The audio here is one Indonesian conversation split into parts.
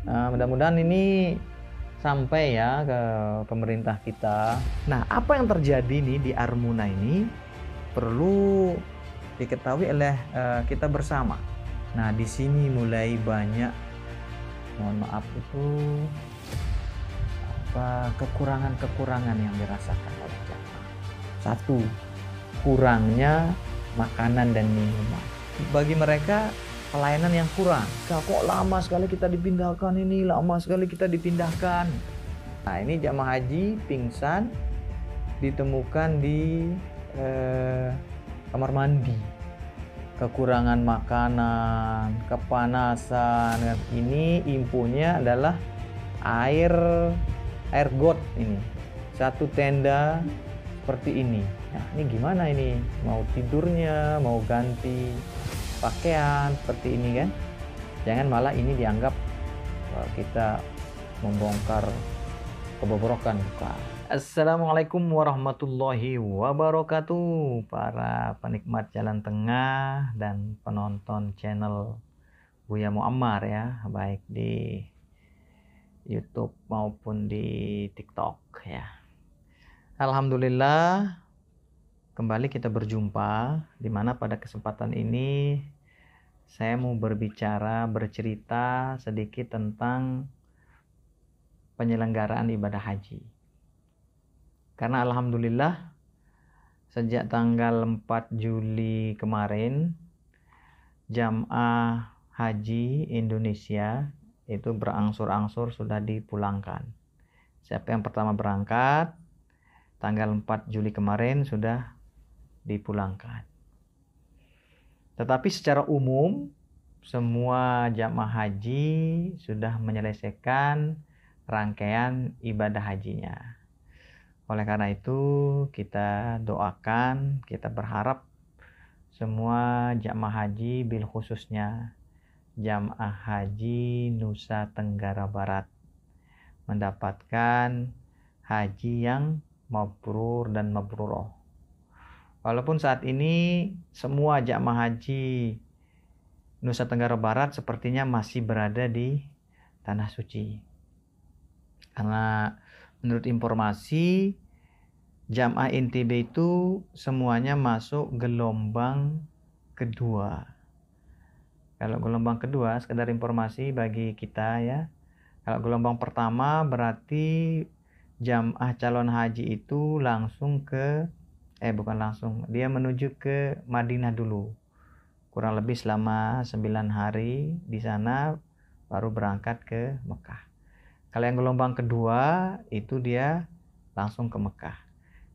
Mudah-mudahan ini sampai ya ke pemerintah kita. Nah, apa yang terjadi nih di Armuna ini perlu diketahui oleh kita bersama. Nah, di sini mulai banyak, mohon maaf itu kekurangan-kekurangan yang dirasakan oleh jamaah. Satu, kurangnya makanan dan minuman. Bagi mereka pelayanan yang kurang. Kok lama sekali kita dipindahkan ini, lama sekali kita dipindahkan. Nah, ini jamaah haji pingsan ditemukan di kamar mandi. Kekurangan makanan, kepanasan. Ini infonya adalah air got ini. Satu tenda seperti ini. Nah, ini gimana ini? Mau tidurnya, mau ganti pakaian seperti ini kan? Jangan malah ini dianggap kita membongkar kebobrokan. Bukan. Assalamualaikum warahmatullahi wabarakatuh, para penikmat jalan tengah dan penonton channel Buya Muammar ya, baik di YouTube maupun di TikTok ya. Alhamdulillah kembali kita berjumpa, di mana pada kesempatan ini saya mau bercerita sedikit tentang penyelenggaraan ibadah haji. Karena alhamdulillah sejak tanggal 4 Juli kemarin jamaah haji Indonesia itu berangsur-angsur sudah dipulangkan. Siapa yang pertama berangkat tanggal 4 Juli kemarin sudah dipulangkan. Tetapi secara umum semua jamaah haji sudah menyelesaikan rangkaian ibadah hajinya. Oleh karena itu kita doakan, kita berharap semua jamaah haji, bil khususnya jamaah haji Nusa Tenggara Barat, mendapatkan haji yang mabrur dan mabruroh. Walaupun saat ini semua jamaah haji Nusa Tenggara Barat sepertinya masih berada di Tanah Suci. Karena menurut informasi jamaah NTB itu semuanya masuk gelombang kedua. Kalau gelombang kedua, sekedar informasi bagi kita ya. Kalau gelombang pertama berarti jamaah calon haji itu langsung bukan langsung, dia menuju ke Madinah dulu. Kurang lebih selama 9 hari di sana baru berangkat ke Mekah. Kalau yang gelombang kedua itu dia langsung ke Mekah.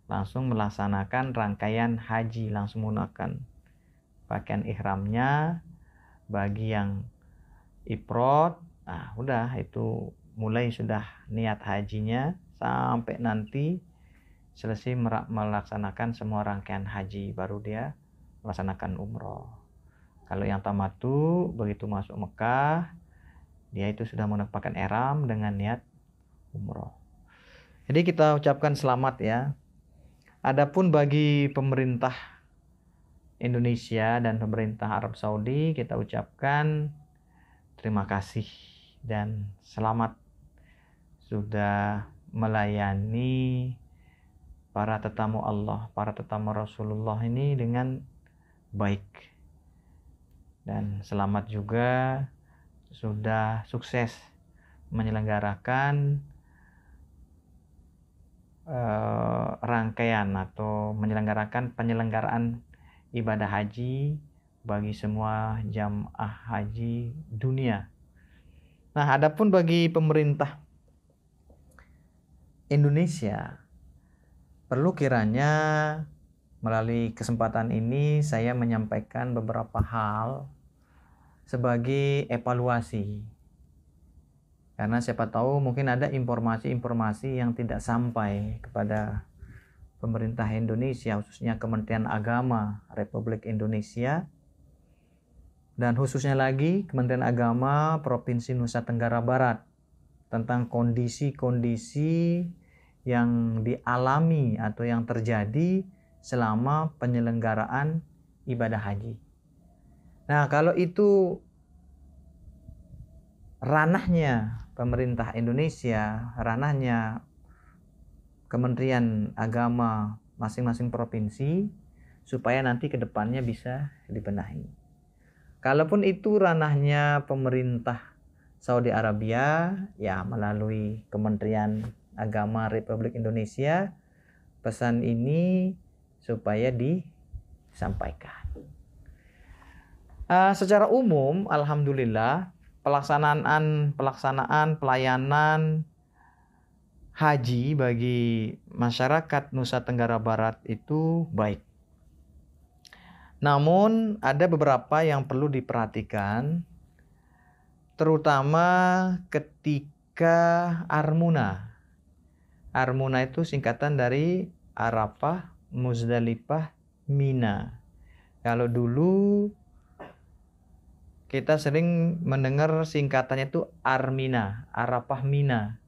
Langsung melaksanakan rangkaian haji, langsung menggunakan pakaian ihramnya. Bagi yang ifrad, nah udah itu mulai sudah niat hajinya sampai nanti selesai melaksanakan semua rangkaian haji, baru dia melaksanakan umroh. Kalau yang tamattu begitu masuk Mekah, dia itu sudah mendapatkan ihram dengan niat umroh. Jadi kita ucapkan selamat ya. Adapun bagi pemerintah Indonesia dan pemerintah Arab Saudi, kita ucapkan terima kasih dan selamat sudah melayani para tetamu Allah, para tetamu Rasulullah ini dengan baik. Dan selamat juga sudah sukses menyelenggarakan rangkaian atau menyelenggarakan penyelenggaraan ibadah haji bagi semua jamaah haji dunia. Nah, adapun bagi pemerintah Indonesia, perlu kiranya melalui kesempatan ini saya menyampaikan beberapa hal sebagai evaluasi. Karena siapa tahu mungkin ada informasi-informasi yang tidak sampai kepada pemerintah Indonesia, khususnya Kementerian Agama Republik Indonesia, dan khususnya lagi Kementerian Agama Provinsi Nusa Tenggara Barat, tentang kondisi-kondisi yang dialami atau yang terjadi selama penyelenggaraan ibadah haji. Nah, kalau itu ranahnya pemerintah Indonesia, ranahnya Kementerian Agama masing-masing provinsi, supaya nanti ke depannya bisa dibenahi. Kalaupun itu ranahnya pemerintah Saudi Arabia, ya melalui Kementerian Agama Republik Indonesia, pesan ini supaya disampaikan. Secara umum, alhamdulillah, pelaksanaan pelayanan haji bagi masyarakat Nusa Tenggara Barat itu baik. Namun ada beberapa yang perlu diperhatikan, terutama ketika Armuna. Armuna itu singkatan dari Arafah, Muzdalifah, Mina. Kalau dulu kita sering mendengar singkatannya itu Armina, Arafah, Mina.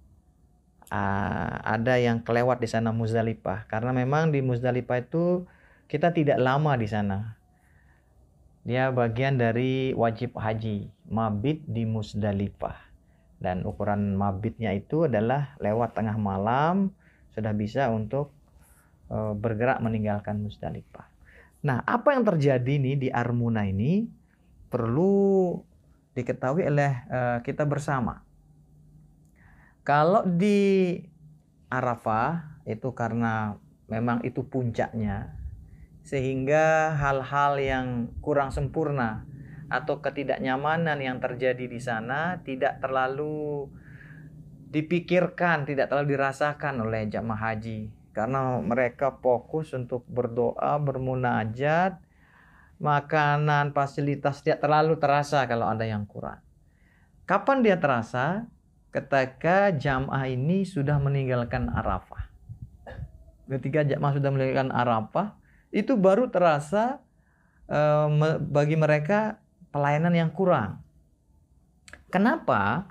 Ada yang kelewat di sana Muzdalifah, karena memang di Muzdalifah itu kita tidak lama di sana. Dia bagian dari wajib haji, mabit di Muzdalifah. Dan ukuran mabitnya itu adalah lewat tengah malam sudah bisa untuk bergerak meninggalkan Muzdalifah. Nah, apa yang terjadi nih di Armuna ini perlu diketahui oleh kita bersama. Kalau di Arafah itu karena memang itu puncaknya, sehingga hal-hal yang kurang sempurna atau ketidaknyamanan yang terjadi di sana tidak terlalu dipikirkan, tidak terlalu dirasakan oleh jamaah haji, karena mereka fokus untuk berdoa, bermunajat. Makanan, fasilitas tidak terlalu terasa kalau ada yang kurang. Kapan dia terasa? Ketika jamaah ini sudah meninggalkan Arafah. Ketika jamaah sudah meninggalkan Arafah, itu baru terasa bagi mereka pelayanan yang kurang. Kenapa?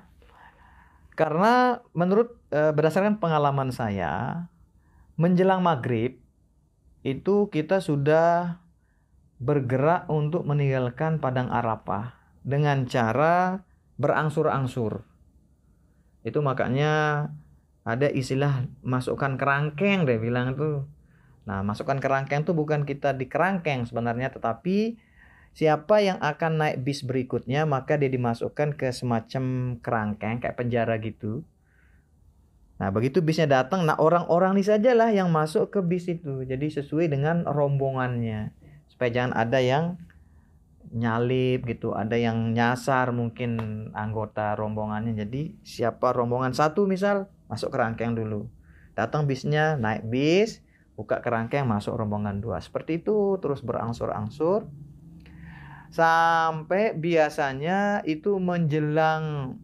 Karena menurut berdasarkan pengalaman saya, menjelang maghrib itu kita sudah bergerak untuk meninggalkan padang Arafah dengan cara berangsur-angsur. Itu makanya ada istilah masukkan kerangkeng, dia bilang itu. Nah, masukkan kerangkeng itu bukan kita di kerangkeng sebenarnya, tetapi siapa yang akan naik bis berikutnya maka dia dimasukkan ke semacam kerangkeng kayak penjara gitu. Nah, begitu bisnya datang, nah orang-orang ini sajalah yang masuk ke bis itu. Jadi sesuai dengan rombongannya. Supaya jangan ada yang nyalip gitu, ada yang nyasar mungkin anggota rombongannya. Jadi siapa rombongan satu misal masuk kerangkeng dulu. Datang bisnya, naik bis, buka kerangkeng, masuk rombongan dua. Seperti itu terus berangsur-angsur. Sampai biasanya itu menjelang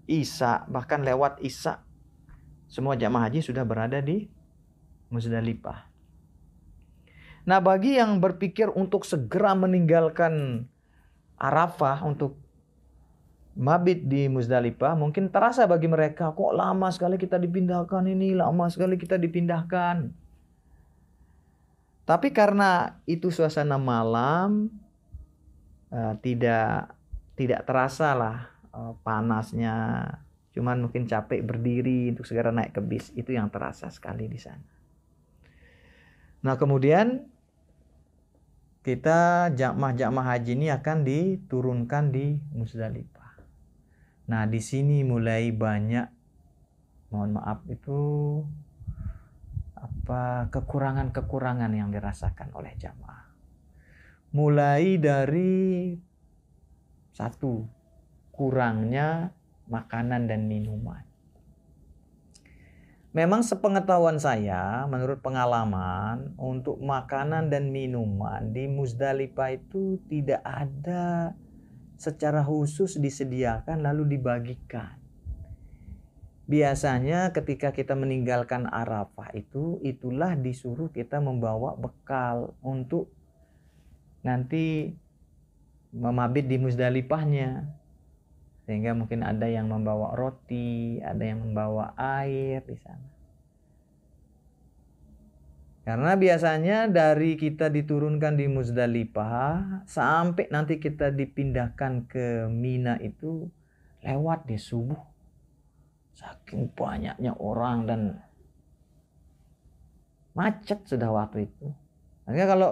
Isya, bahkan lewat Isya, semua jamaah haji sudah berada di Muzdalifah. Nah, bagi yang berpikir untuk segera meninggalkan Arafah untuk mabit di Muzdalifah, mungkin terasa bagi mereka, kok lama sekali kita dipindahkan ini, lama sekali kita dipindahkan. Tapi karena itu suasana malam, tidak terasa lah panasnya. Cuman mungkin capek berdiri untuk segera naik ke bis, itu yang terasa sekali di sana. Nah, kemudian kita jamaah haji ini akan diturunkan di Muzdalifah. Nah, di sini mulai banyak, mohon maaf itu kekurangan-kekurangan yang dirasakan oleh jamaah. Mulai dari satu, kurangnya makanan dan minuman. Memang sepengetahuan saya, menurut pengalaman, untuk makanan dan minuman di Muzdalifah itu tidak ada secara khusus disediakan lalu dibagikan. Biasanya ketika kita meninggalkan Arafah itulah disuruh kita membawa bekal untuk nanti memabit di Muzdalifahnya. Sehingga mungkin ada yang membawa roti, ada yang membawa air di sana. Karena biasanya dari kita diturunkan di Muzdalifah sampai nanti kita dipindahkan ke Mina itu lewat di subuh, saking banyaknya orang dan macet sudah waktu itu. Makanya kalau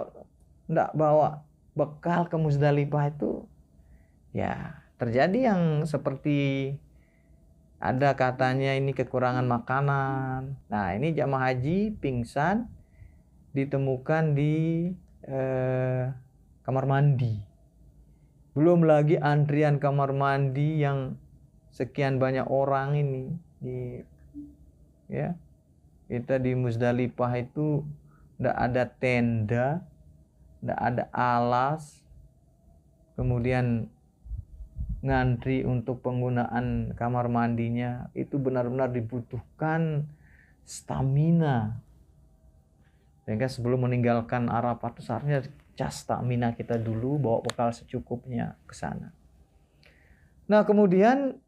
tidak bawa bekal ke Muzdalifah itu, ya terjadi yang seperti ada katanya ini kekurangan makanan. Nah, ini jamaah haji pingsan ditemukan di kamar mandi. Belum lagi antrian kamar mandi yang sekian banyak orang ini ya. Kita di Muzdalifah itu tidak ada tenda, tidak ada alas, kemudian ngantri untuk penggunaan kamar mandinya itu benar-benar dibutuhkan stamina. Sehingga sebelum meninggalkan Arafah itu seharusnya cas stamina kita dulu, bawa bekal secukupnya ke sana. Nah, kemudian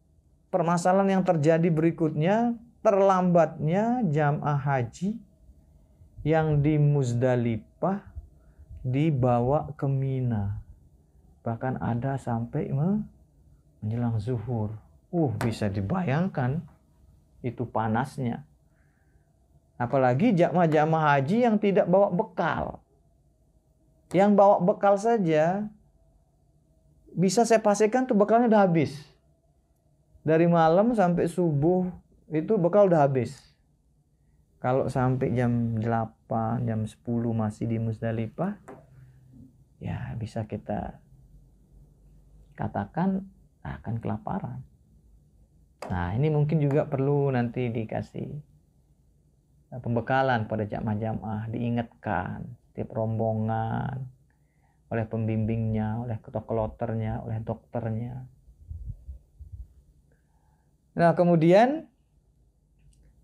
permasalahan yang terjadi berikutnya, terlambatnya jamaah haji yang di Muzdalifah dibawa ke Mina. Bahkan ada sampai menjelang zuhur. Bisa dibayangkan itu panasnya. Apalagi jamaah haji yang tidak bawa bekal. Yang bawa bekal saja bisa saya pastikan tuh bekalnya udah habis. Dari malam sampai subuh itu bekal udah habis. Kalau sampai jam 8, jam 10 masih di Muzdalifah, ya bisa kita katakan akan kelaparan. Nah, ini mungkin juga perlu nanti dikasih pembekalan pada jamaah-jamaah, diingatkan setiap rombongan oleh pembimbingnya, oleh kloternya, oleh dokternya. Nah, kemudian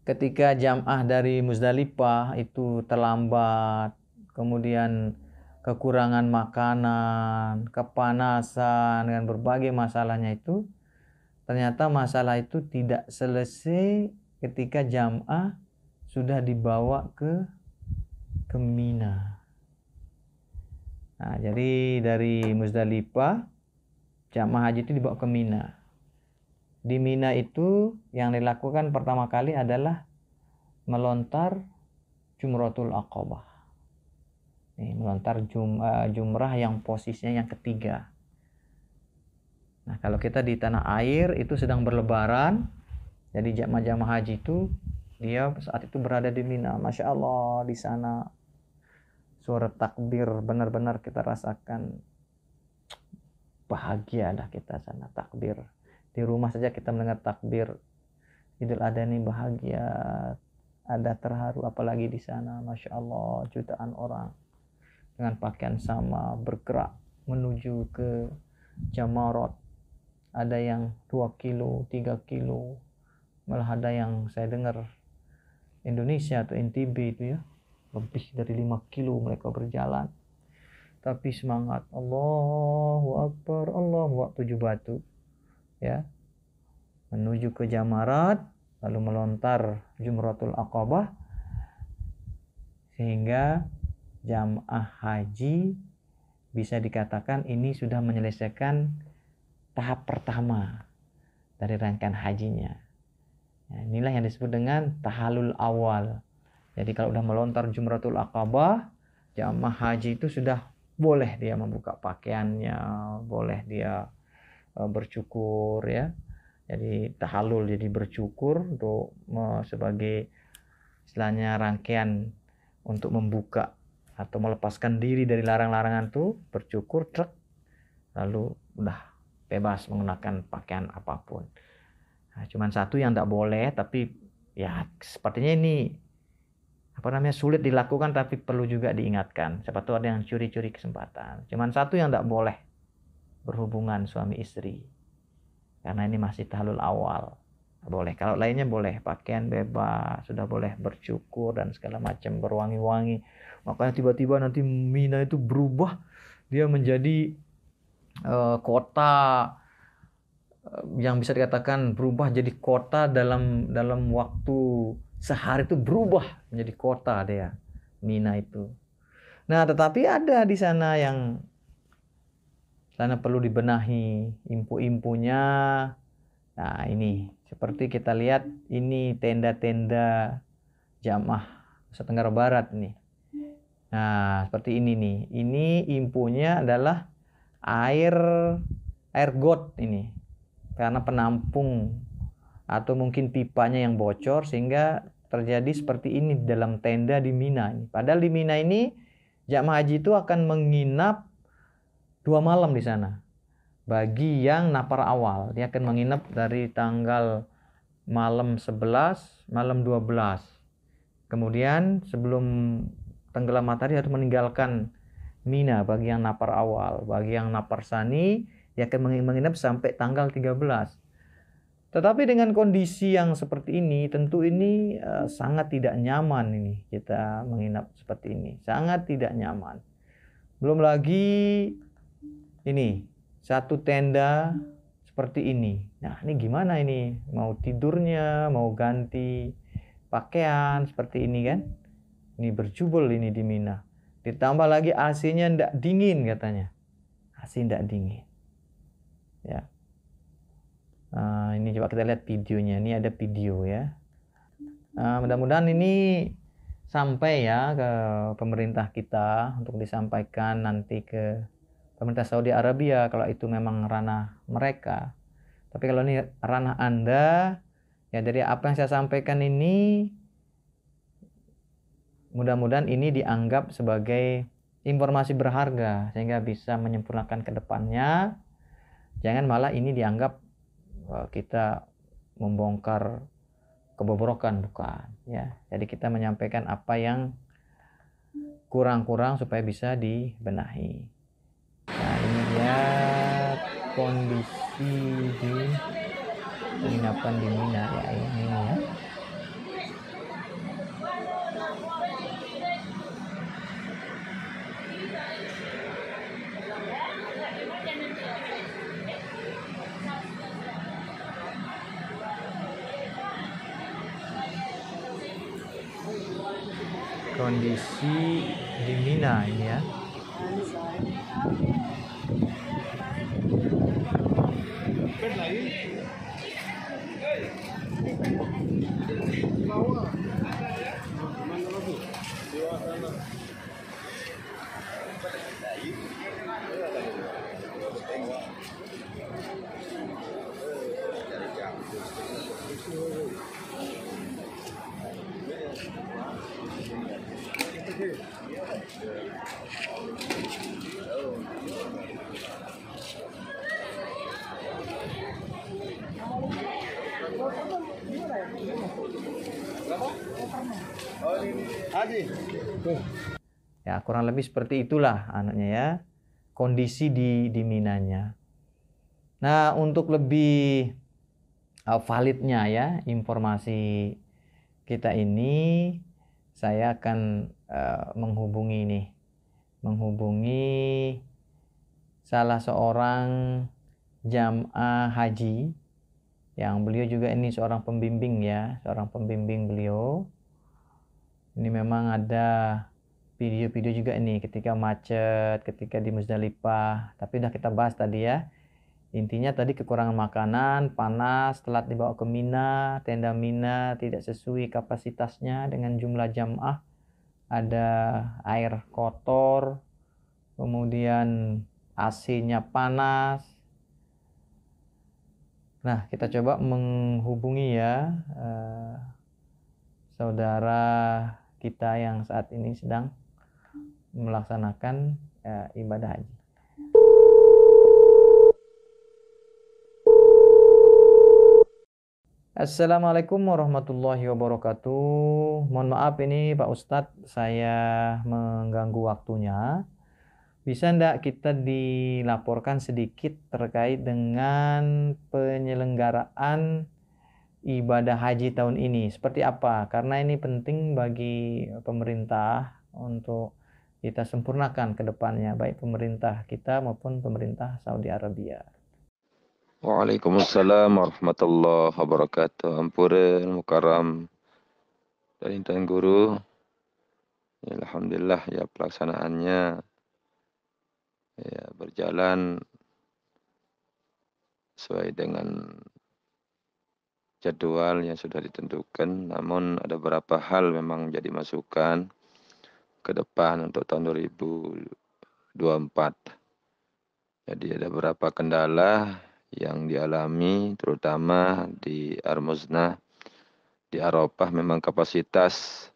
ketika jamaah dari Muzdalifah itu terlambat, kemudian kekurangan makanan, kepanasan, dan berbagai masalahnya itu, ternyata masalah itu tidak selesai ketika jamaah sudah dibawa ke Mina. Nah, jadi dari Muzdalifah jamaah haji itu dibawa ke Mina. Di Mina itu yang dilakukan pertama kali adalah melontar Jumratul Aqabah. Melontar jumrah yang posisinya yang ketiga. Nah, kalau kita di tanah air itu sedang berlebaran, jadi jamaah haji itu dia saat itu berada di Mina. Masya Allah, di sana suara takbir benar-benar kita rasakan bahagia dah kita sana takbir. Di rumah saja kita mendengar takbir Idul Adha ini bahagia, ada terharu, apalagi di sana. Masya Allah, jutaan orang dengan pakaian sama bergerak menuju ke Jamarat. Ada yang 2 kilo, 3 kilo, malah ada yang saya dengar Indonesia atau NTB itu ya, lebih dari 5 kilo mereka berjalan. Tapi semangat, Allahu Akbar, Allahu Akbar, 7 batu. Ya, menuju ke Jamarat, lalu melontar Jumratul Aqabah, sehingga jamaah haji bisa dikatakan ini sudah menyelesaikan tahap pertama dari rangkaian hajinya. Nah, inilah yang disebut dengan tahallul awal. Jadi kalau sudah melontar Jumratul Aqabah, jamaah haji itu sudah boleh dia membuka pakaiannya, boleh dia bercukur ya. Jadi tahallul, jadi bercukur untuk sebagai istilahnya rangkaian untuk membuka atau melepaskan diri dari larang-larangan tuh, bercukur truk, lalu udah bebas menggunakan pakaian apapun. Nah, cuman satu yang tidak boleh, tapi ya sepertinya ini sulit dilakukan, tapi perlu juga diingatkan. Siapa tahu ada yang curi-curi kesempatan. Cuman satu yang tidak boleh, berhubungan suami istri, karena ini masih tahallul awal. Boleh, kalau lainnya boleh, pakaian bebas, sudah boleh bercukur dan segala macam, berwangi-wangi. Makanya tiba-tiba nanti Mina itu berubah, dia menjadi kota yang bisa dikatakan berubah jadi kota dalam waktu sehari, itu berubah menjadi kota dia, Mina itu. Nah, tetapi ada di sana yang perlu dibenahi, impu-impunya Nah, ini seperti kita lihat, ini tenda-tenda jamaah Nusa Tenggara Barat nih. Nah, seperti ini nih. Ini infonya adalah air got ini. Karena penampung atau mungkin pipanya yang bocor sehingga terjadi seperti ini di dalam tenda di Mina ini. Padahal di Mina ini jamaah haji itu akan menginap 2 malam di sana. Bagi yang nafar awal, dia akan menginap dari tanggal malam 11, malam 12. Kemudian sebelum tenggelam matahari harus meninggalkan Mina bagi yang nafar awal. Bagi yang nafar sani, dia akan menginap sampai tanggal 13. Tetapi dengan kondisi yang seperti ini, tentu ini sangat tidak nyaman ini kita menginap seperti ini. Sangat tidak nyaman. Belum lagi ini, satu tenda seperti ini. Nah, ini gimana ini? Mau tidurnya, mau ganti pakaian seperti ini kan? Ini berjubel ini di Mina. Ditambah lagi AC-nya ndak dingin katanya. AC ndak dingin. Ya. Nah, ini coba kita lihat videonya. Ini ada video ya. Mudah-mudahan ini sampai ya ke pemerintah kita untuk disampaikan nanti ke pemerintah Saudi Arabia kalau itu memang ranah mereka. Tapi kalau ini ranah Anda, ya dari apa yang saya sampaikan ini, mudah-mudahan ini dianggap sebagai informasi berharga sehingga bisa menyempurnakan ke depannya. Jangan malah ini dianggap kita membongkar kebobrokan, bukan ya. Jadi kita menyampaikan apa yang kurang-kurang supaya bisa dibenahi. Nah, ini dia kondisi di penginapan di Mina ya, ini ya. Kondisi di Mina ini ya. Ya, kurang lebih seperti itulah anaknya ya, kondisi di Minanya. Nah, untuk lebih validnya ya informasi kita ini, saya akan menghubungi salah seorang jamaah haji yang beliau juga ini seorang pembimbing ya, seorang pembimbing beliau. Ini memang ada video-video juga ini ketika macet, ketika di Muzdalifah, tapi udah kita bahas tadi ya. Intinya tadi kekurangan makanan, panas, telat dibawa ke Mina, tenda Mina tidak sesuai kapasitasnya dengan jumlah jamaah, ada air kotor, kemudian AC-nya panas. Nah, kita coba menghubungi ya saudara kita yang saat ini sedang melaksanakan ibadah haji. Assalamualaikum warahmatullahi wabarakatuh. Mohon maaf ini Pak Ustadz, saya mengganggu waktunya. Bisa enggak kita dilaporkan sedikit terkait dengan penyelenggaraan ibadah haji tahun ini? Seperti apa? Karena ini penting bagi pemerintah untuk kita sempurnakan ke depannya, baik pemerintah kita maupun pemerintah Saudi Arabia. Waalaikumsalam warahmatullahi wabarakatuh. Ampura mukarram dari Tuan Guru. Ya, alhamdulillah ya pelaksanaannya ya berjalan sesuai dengan jadwal yang sudah ditentukan, namun ada beberapa hal memang jadi masukan ke depan untuk tahun 2024. Jadi ada beberapa kendala yang dialami, terutama di Al-Muznah, di Arafah memang kapasitas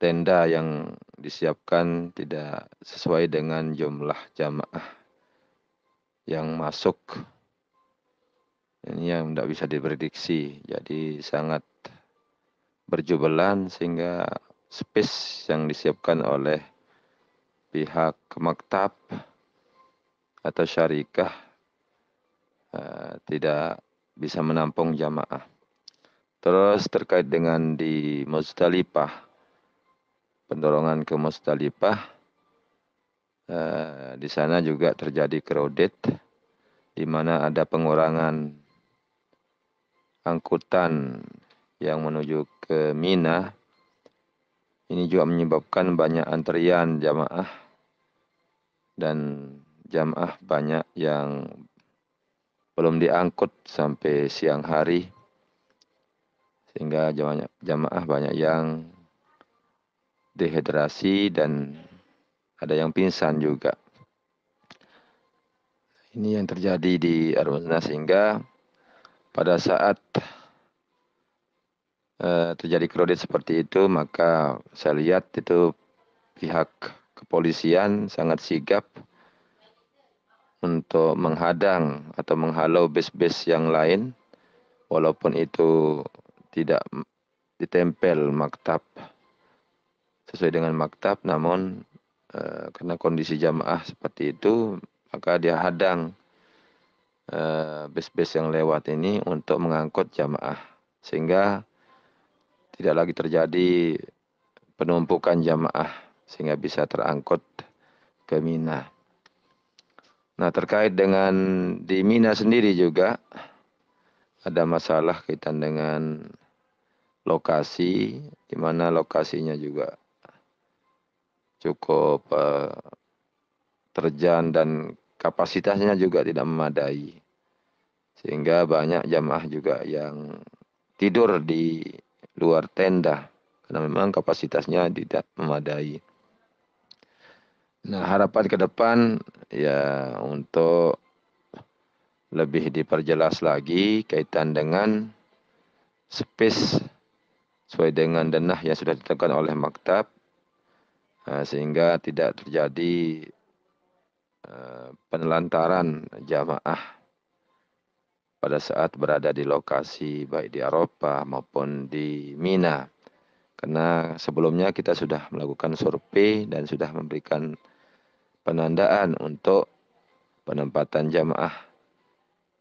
tenda yang disiapkan tidak sesuai dengan jumlah jamaah yang masuk. Ini yang tidak bisa diprediksi, jadi sangat berjubelan sehingga space yang disiapkan oleh pihak maktab atau syarikah tidak bisa menampung jamaah. Terus terkait dengan di Muzdalifah, pendorongan ke Muzdalifah, di sana juga terjadi crowded, di mana ada pengurangan angkutan yang menuju ke Mina. Ini juga menyebabkan banyak antrian jamaah dan jamaah banyak yang belum diangkut sampai siang hari, sehingga jamaah banyak yang dehidrasi dan ada yang pingsan juga. Ini yang terjadi di Al-Muznah, sehingga pada saat terjadi crowded seperti itu, maka saya lihat itu pihak kepolisian sangat sigap untuk menghadang atau menghalau bus-bus yang lain, walaupun itu tidak ditempel maktab sesuai dengan maktab, namun karena kondisi jamaah seperti itu, maka dia hadang bus-bus yang lewat ini untuk mengangkut jamaah, sehingga tidak lagi terjadi penumpukan jamaah sehingga bisa terangkut ke Mina. Nah, terkait dengan di Mina sendiri juga ada masalah kaitan dengan lokasi, di mana lokasinya juga cukup terjal dan kapasitasnya juga tidak memadai, sehingga banyak jamaah juga yang tidur di luar tenda karena memang kapasitasnya tidak memadai. Nah, harapan ke depan ya untuk lebih diperjelas lagi kaitan dengan space sesuai dengan denah yang sudah ditentukan oleh maktab, sehingga tidak terjadi penelantaran jamaah pada saat berada di lokasi baik di Arafah maupun di Mina. Karena sebelumnya kita sudah melakukan survei dan sudah memberikan penandaan untuk penempatan jamaah.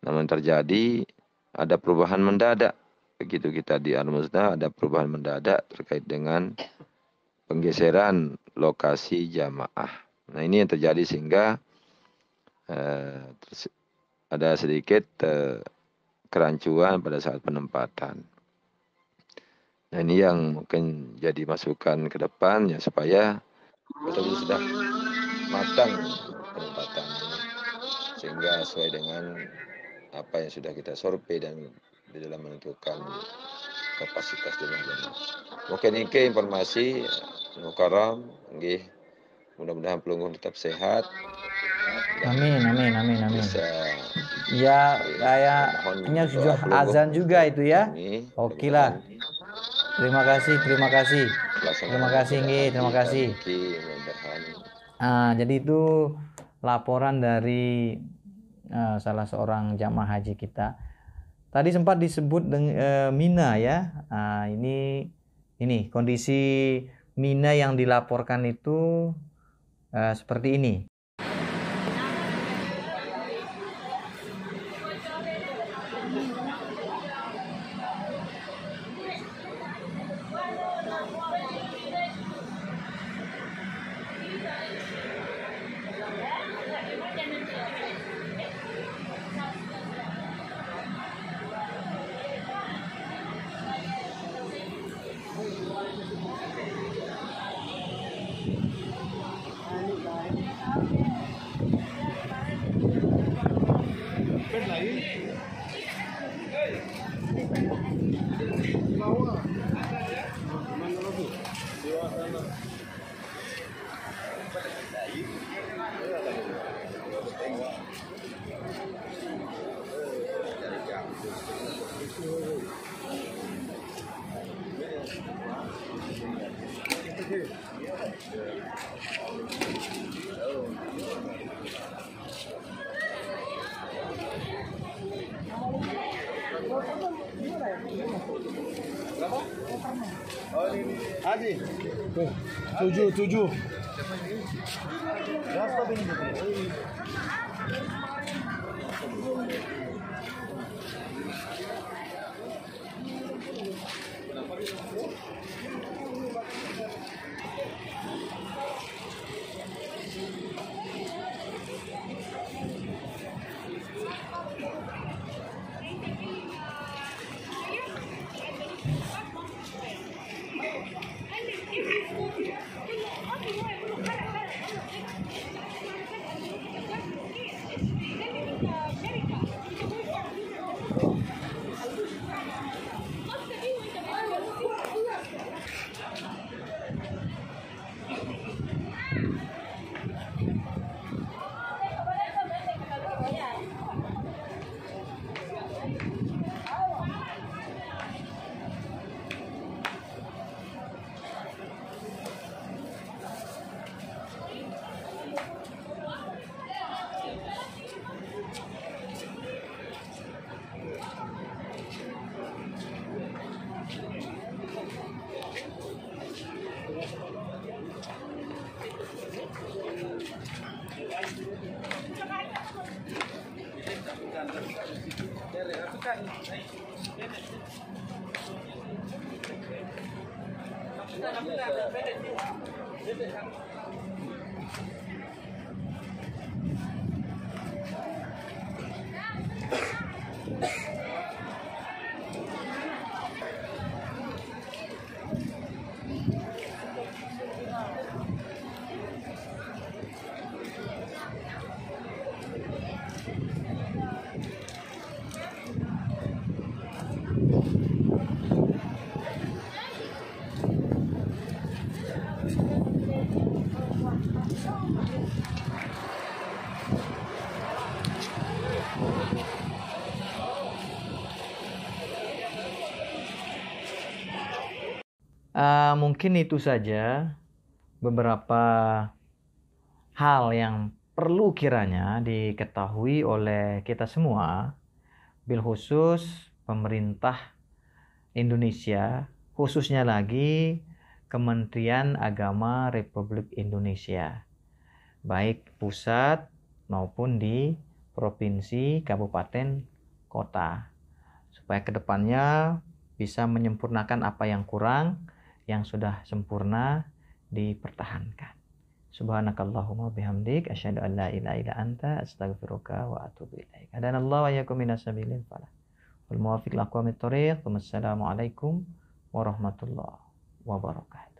Namun terjadi ada perubahan mendadak. Begitu kita di Al-Muznah ada perubahan mendadak terkait dengan penggeseran lokasi jamaah. Nah, ini yang terjadi sehingga ada sedikit kerancuan pada saat penempatan. Nah, ini yang mungkin jadi masukan ke depan ya, supaya betul-betul sudah matang penempatan ini, sehingga sesuai dengan apa yang sudah kita survei dan di dalam menentukan kapasitas jumlah. Mungkin ini informasi mukaram, nggih. Mudah-mudahan pelungguh tetap sehat. Amin, amin, amin, amin. Bisa ya kayaknya sudah azan juga itu ya. Oke lah. Terima kasih nggih, terima kasih. Jadi itu laporan dari salah seorang jamaah haji kita. Tadi sempat disebut dengan Mina ya. Ini kondisi Mina yang dilaporkan itu seperti ini. Adi, tuh, tujuh. Mungkin itu saja beberapa hal yang perlu kiranya diketahui oleh kita semua, bil khusus pemerintah Indonesia, khususnya lagi Kementerian Agama Republik Indonesia, baik pusat maupun di provinsi, kabupaten, kota, supaya kedepannya bisa menyempurnakan apa yang kurang, yang sudah sempurna dipertahankan. Subhanakallahumma bihamdik asyhadu an la ilaha illa anta astaghfiruka wa atubu ilaik. Hadanallahu wa iyyakum minas sabilil falah. Wal muwaffiq li aqwamit thoriq. Wassalamualaikum warahmatullahi wabarakatuh.